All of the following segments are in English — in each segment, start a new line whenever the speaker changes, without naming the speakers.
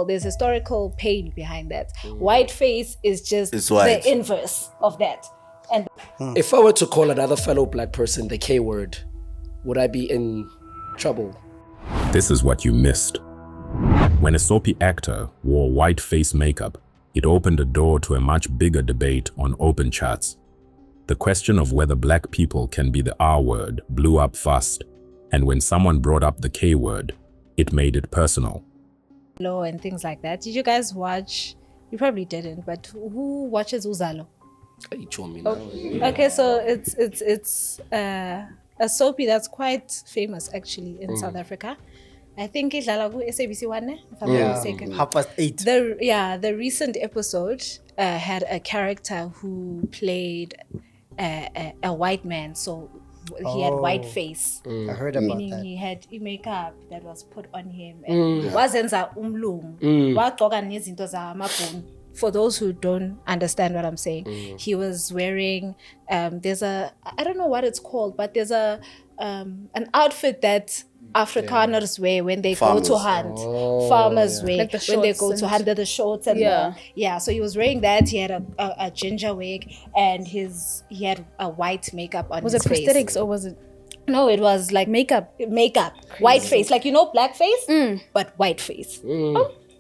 there's historical pain behind that. Whiteface is just
white.
the inverse of that. And
If I were to call another fellow black person the K word, would I be in trouble?
This is what you missed. When a Soapie actor wore white face makeup, it opened a door to a much bigger debate on open chats. The question of whether black people can be the R word blew up fast, and when someone brought up the K word, it made it personal.
law and things like that. Did you guys watch? You probably didn't, but who watches Uzalo?
You told me now.
Okay, so it's a soapie that's quite famous actually in South Africa. I think it's SABC One, if I'm not mistaken.
8:30.
The recent episode had a character who played a white man, so he had white face.
I heard about
Meaning
that.
he had makeup that was put on him and wazenza umlungu wagqoka nezinto zamabhunu. For those who don't understand what I'm saying, he was wearing there's a, I don't know what it's called, but there's a an outfit that Afrikaners wear when they go to hunt. Farmers wear
Like the
when they
shorts
go to hunt, the shorts and so he was wearing that. He had a ginger wig and he had a white makeup on
Was
his
it
face.
prosthetics or was it?
No, it was like
Makeup.
white face, like black face, but white face.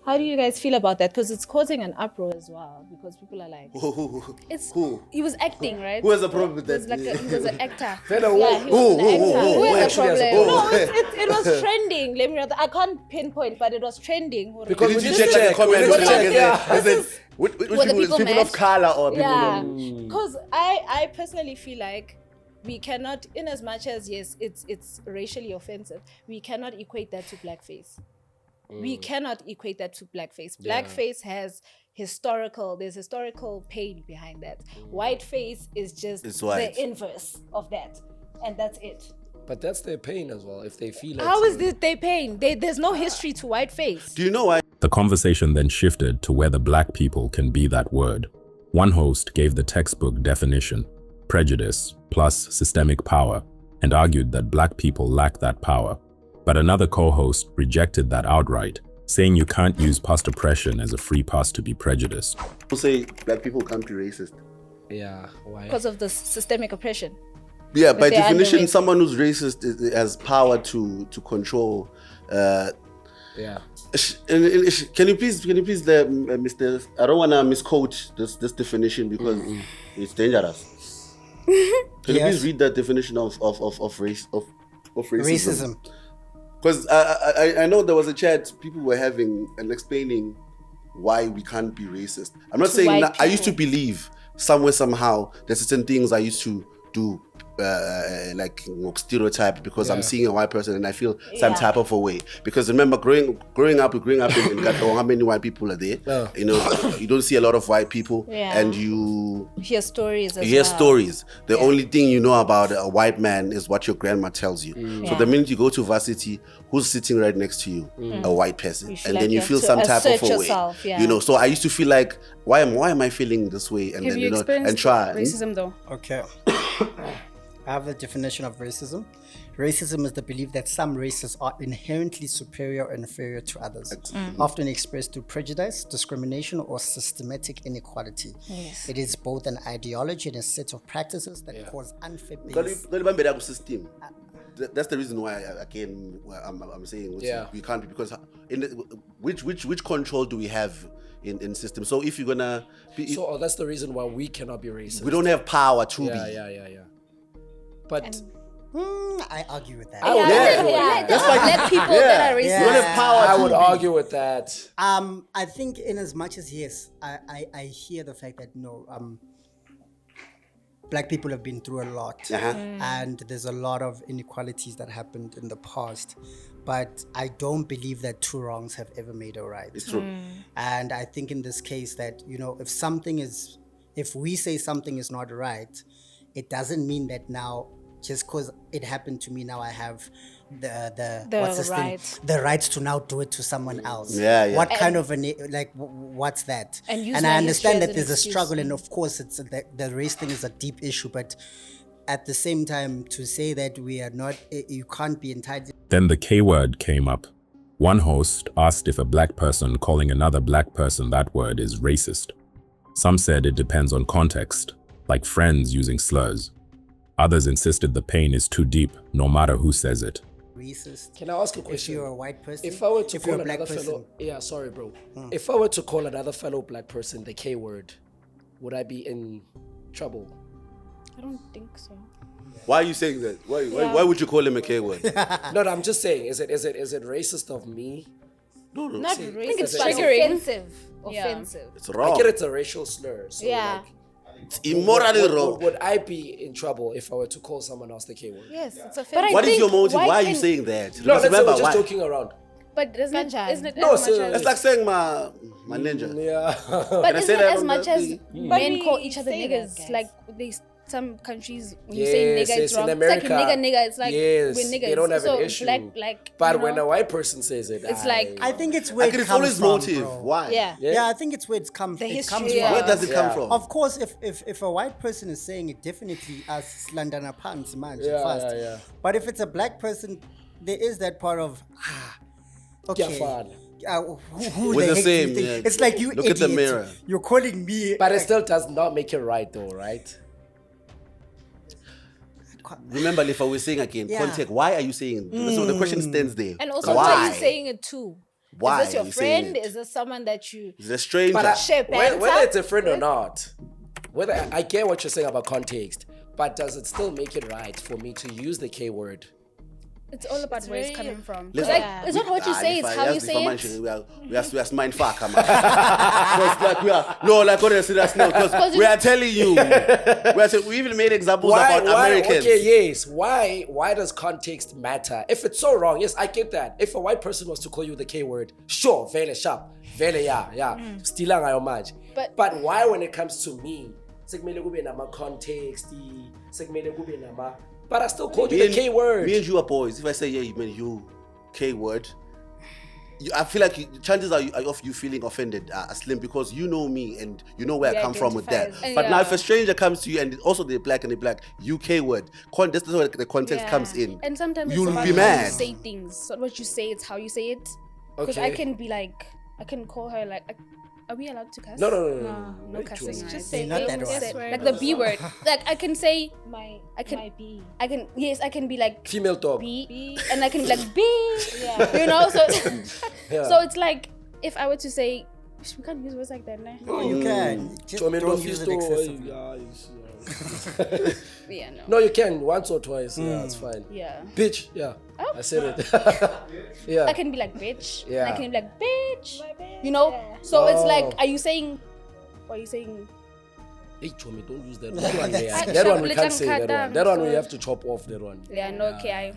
How do you guys feel about that? Because it's causing an uproar as well, because people are like,
It's
Who?
he was acting, right?
Who has a problem with
He was
that?
like he was an actor.
yeah, he was an actor.
Who has a problem?
No, it was trending. Let me. I can't pinpoint, but it was trending.
Because
Did
we
you
just
check the comment?
But
Is it which
Were the
people?
people
People
mad?
of color or people?
Yeah, because I personally feel like we cannot, in as much as yes, it's racially offensive, we cannot equate that to blackface. We cannot equate that to blackface. Blackface has there's historical pain behind that. Whiteface is just
white.
the inverse of that, and that's it.
But that's their pain as well. If they feel like
How is this their pain? There's no history to whiteface.
Do you know why?
The conversation then shifted to whether black people can be that word. One host gave the textbook definition, prejudice plus systemic power, and argued that black people lack that power. But another co-host rejected that outright, saying you can't use past oppression as a free pass to be prejudiced.
People say black people can't be racist.
Yeah, why?
Because of the systemic oppression.
Yeah, by
they are
definition,
underweight.
someone who's racist has power to control.
Yeah.
Can you please, Mr. I don't want to misquote this definition because it's dangerous. Can you please read that definition of racism?
Racism.
Because I know there was a chat people were having and explaining why we can't be racist. I'm not saying
white
that. I used to
people.
believe somewhere somehow there's certain things I used to do like stereotype because I'm seeing a white person and I feel some type of a way. Because remember growing up in Gato, how many white people are there? You know, you don't see a lot of white people and you
Hear stories as
hear
well.
stories. The only thing you know about a white man is what your grandma tells you. So the minute you go to varsity, who's sitting right next to you? A white person.
You feel
And
like
then
you
you
have
feel
to
some type of
assert
a
yourself,
way.
yeah.
You know, so I used to feel like why am I feeling this way? And
Have
then
you experienced
and try.
racism though?
Okay. I have the definition of racism. Racism is the belief that some races are inherently superior or inferior to others, often expressed through prejudice, discrimination, or systematic inequality.
Yes.
It is both an ideology and a set of practices that cause unfair
System. That's the reason why I'm saying we can't be, because which control do we have in system? So if you're gonna be,
So that's the reason why we cannot be racist.
we don't have power to be.
Yeah. But
I argue with that.
That's why black people that are racist.
We don't have power.
I
to
would
be.
argue with that.
I think in as much as yes, I hear the fact that black people have been through a lot, and there's a lot of inequalities that happened in the past, but I don't believe that two wrongs have ever made a right.
It's true.
And I think in this case that if we say something is not right, it doesn't mean that now just because it happened to me now I have the right to now do it to someone else. What kind of what's that?
And
I understand that there's a
excuse.
struggle, and of course it's the race thing is a deep issue, but at the same time to say that we are not, you can't be entitled.
Then the K word came up. One host asked if a black person calling another black person that word is racist. Some said it depends on context, like friends using slurs. Others insisted the pain is too deep, no matter who says it.
Racist.
Can I ask a question?
If you're a white person,
If I were to
if you're
call
a black
another
person,
fellow, yeah, sorry, bro. If I were to call another fellow black person the K word, would I be in trouble?
I don't think so.
Why are you saying that? Why would you call him a K word?
No, I'm just saying, is it racist of me?
No.
Not
See,
racist,
it's
but
triggering.
offensive.
Yeah.
Offensive.
It's
I
wrong.
get it's a racial slur. So
Yeah.
like,
It's immorally wrong.
would I be in trouble if I were to call someone else the K word?
Yes, it's
But
offensive.
I
What is
think
your motive? Why are you
can-
saying that?
No,
Because
let's say
remember
we're just
why.
joking around.
But isn't
Ganjani.
it
No,
as much
so-
as...
It's like saying my ninja.
Yeah.
But
I say
isn't
that
it as
on
much
the
as
thing?
men call
we
each other
say that,
niggas?
guys.
Like some countries, when you
Yes,
say nigga,
yes,
it's
in
wrong.
America,
it's like nigga. It's like
yes,
we're niggas.
they don't have
so
an issue.
Like,
But
you
when
know,
a white person says it,
It's like-
I think it's where
Like,
it
it's
comes
always
from,
motive.
bro.
Why?
Yeah.
Yeah, I think it's where it comes
history,
from.
yeah.
Where does it come
Yeah.
from?
Of course, if a white person is saying it, definitely as Slandana pants, man,
Yeah,
fast.
yeah.
But if it's a black person, there is that part of okay.
fine.
Who
We're
the
the
heck do you
same,
think?
yeah.
It's like you
Look at the
idiot.
mirror.
You're calling me.
But it still does not make it right, though, right?
Remember, Lifa, we're saying again,
Yeah.
context. Why are you saying it? So the question stands there.
And also, why
why
are you saying it too?
Why
Is this your
are you saying
friend?
it?
Is this someone that you...
It's a stranger.
But
Shape
whether
banter.
it's a friend or not, whether I get what you're saying about context, but does it still make it right for me to use the K word?
it's all about where it's
very-
coming from.
Listen,
Like, it's not what you say, it's how you say it.
We are mind fuck, man. Because like we are no, like on a serious note, because we are telling you, we even made examples about Americans.
Okay, yes. Why does context matter? If it's so wrong, yes, I get that. If a white person was to call you the K word, sure, vele sharp, vele yeah, still ngayo manje. But why when it comes to me, sekumele kube nama context, sekumele kube nama. But I still called you the K word.
Me and you are boys. If I say, yeah, man, you K word, I feel like chances are of you feeling offended are slim because you know me and you know where I come from with that.
identify as-
But now
Yeah.
if a stranger comes to you and also they're black and they're black, you K word, this is where the context
Yeah.
comes in.
And sometimes
You'll
it's about
be
how
mad.
you say things. It's not what you say, it's how you say it. Because
Okay.
I can be like, I can call her like, are we allowed to cuss?
No.
No cussing.
Just
right?
Just
say
say
not that
things
one.
that were-
Like the B word. Like I can say,
My,
I can-
my B.
I can be like
Female dog.
B, and I can be like B. Yeah. You know, so
Yeah.
so it's like if I were to say, we can't use words like that, nah.
No, you can. Just
Chomi
don't use it excessively.
Yeah, no.
No, you can once or twice. Yeah, it's fine.
Yeah.
Bitch, yeah. I said it. yeah.
I can be like bitch.
Yeah.
And I can be like bitch. You know? So it's like,
Oh.
are you saying, what are you saying?
Hey, Chomi, don't use that one. Yeah.
I-
That one we can't
Shabli
say that one.
Tankadang,
That one we
so-
have to chop off that one.
Yeah, no, okay.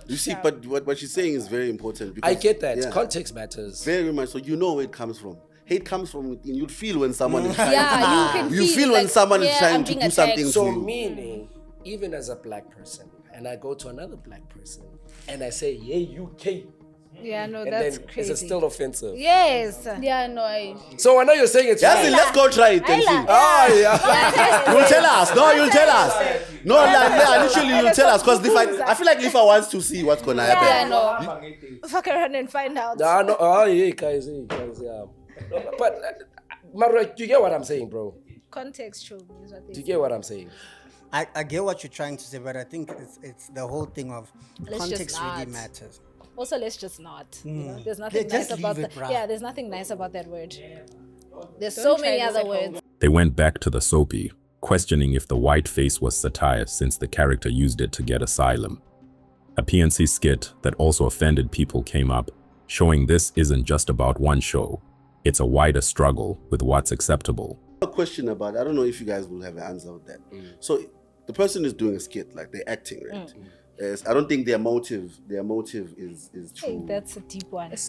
You see, but what she's saying is very important. Because,
I get that.
yeah,
Context matters.
very much. So you know where it comes from. Hate comes from within. You'd feel when someone is trying
Yeah, you can
you feel when
like,
someone is
yeah,
trying
I'm
to
being
do something
attacked.
So
to you.
meaning, even as a black person, and I go to another black person, and I say, yeah, you K.
Yeah, no,
And
that's
then
crazy.
is it still offensive?
Yes.
Yeah, no, I.
So I know you're saying it's
Yes,
fine.
let's go try it and see.
Oh, yeah.
You'll tell us. No, you'll tell us. No, literally, you'll tell us. Because I feel like Lifa wants to see what's going to
Yeah,
happen.
no.
Fuck around and find out.
No, no. Oh, yeah, guys, yeah. No, but, Mara, do you get what I'm saying, bro?
Context show is what they
Do you
say.
get what I'm saying?
I get what you're trying to say, but I think it's the whole thing of
Let's just
context really
not.
matters.
Also, let's just not. You know, there's nothing
Just
nice about
leave it,
that.
bruh.
Yeah, there's nothing nice about that word. There's
Don't
so
try
many
this
other
at home.
words.
They went back to the Soapie, questioning if the white face was satire since the character used it to get asylum. A PNC skit that also offended people came up, showing this isn't just about one show. It's a wider struggle with what's acceptable.
A question about, I don't know if you guys will have an answer with that. So the person is doing a skit, like they're acting, right? I don't think their motive is
Hey,
to
that's a deep one.
is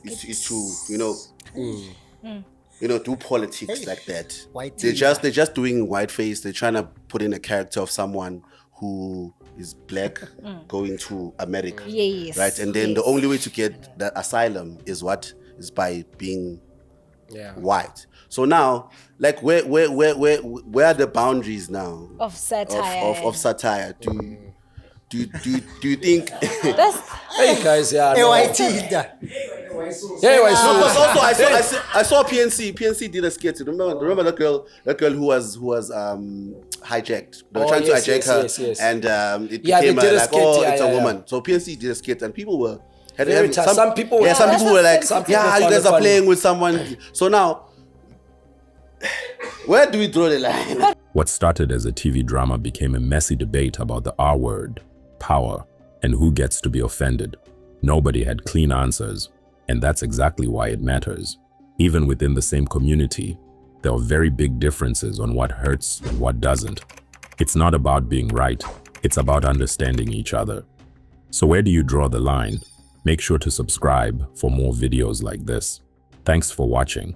to do politics like that.
White
They're
team.
just doing whiteface. They're trying to put in a character of someone who is black going to America.
Yes.
Right? And then the only way to get that asylum is by being white. So now, like where are the boundaries now
Of satire.
of satire? you think?
Hey guys, yeah. No.
l-tido.
Yeah, why
No, but
so?
also I saw PNC. PNC did a skit. Remember that girl who was hijacked. They were trying to hijack her,
yes.
and it
Yeah, they
became
did a
like,
skit,
oh,
yeah,
it's
yeah,
a
yeah.
woman. So PNC did a skit, and people were
Very tough. Some people were-
some people were like,
some people
yeah, you
found
guys
it
are
funny.
playing with someone. So now, where do we draw the line?
What started as a TV drama became a messy debate about the R word, power, and who gets to be offended. Nobody had clean answers, and that's exactly why it matters. Even within the same community, there are very big differences on what hurts and what doesn't. It's not about being right, it's about understanding each other. So where do you draw the line? Make sure to subscribe for more videos like this. Thanks for watching.